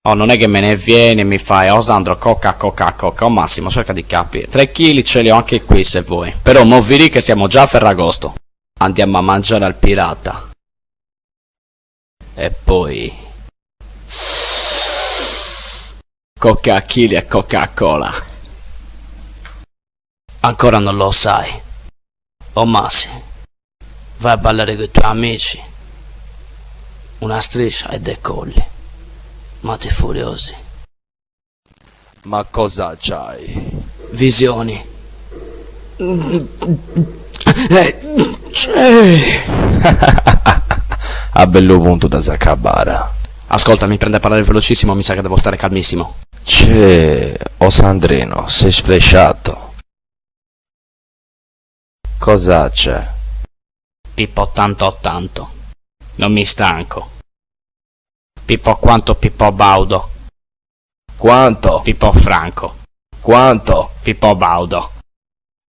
Oh, non è che me ne vieni e mi fai, oh Sandro, coca. Oh Massimo, cerca di capire. 3 kg ce li ho anche qui se vuoi. Però mo vi dico che siamo già a Ferragosto. Andiamo a mangiare al pirata. E poi... Coca chili e Coca-Cola. Ancora non lo sai. Oh Massi, vai a ballare con i tuoi amici. Una striscia e decolli. Matti furiosi. Ma cosa c'hai? Visioni. A bello punto da Zacabara. Ascolta, mi prende a parlare velocissimo, mi sa che devo stare calmissimo. C'è, o Sandrino, sei sflesciato. Cosa c'è? Pippo tanto. Non mi stanco. Pippo quanto Pippo Baudo. Quanto? Pippo Franco. Quanto? Pippo Baudo.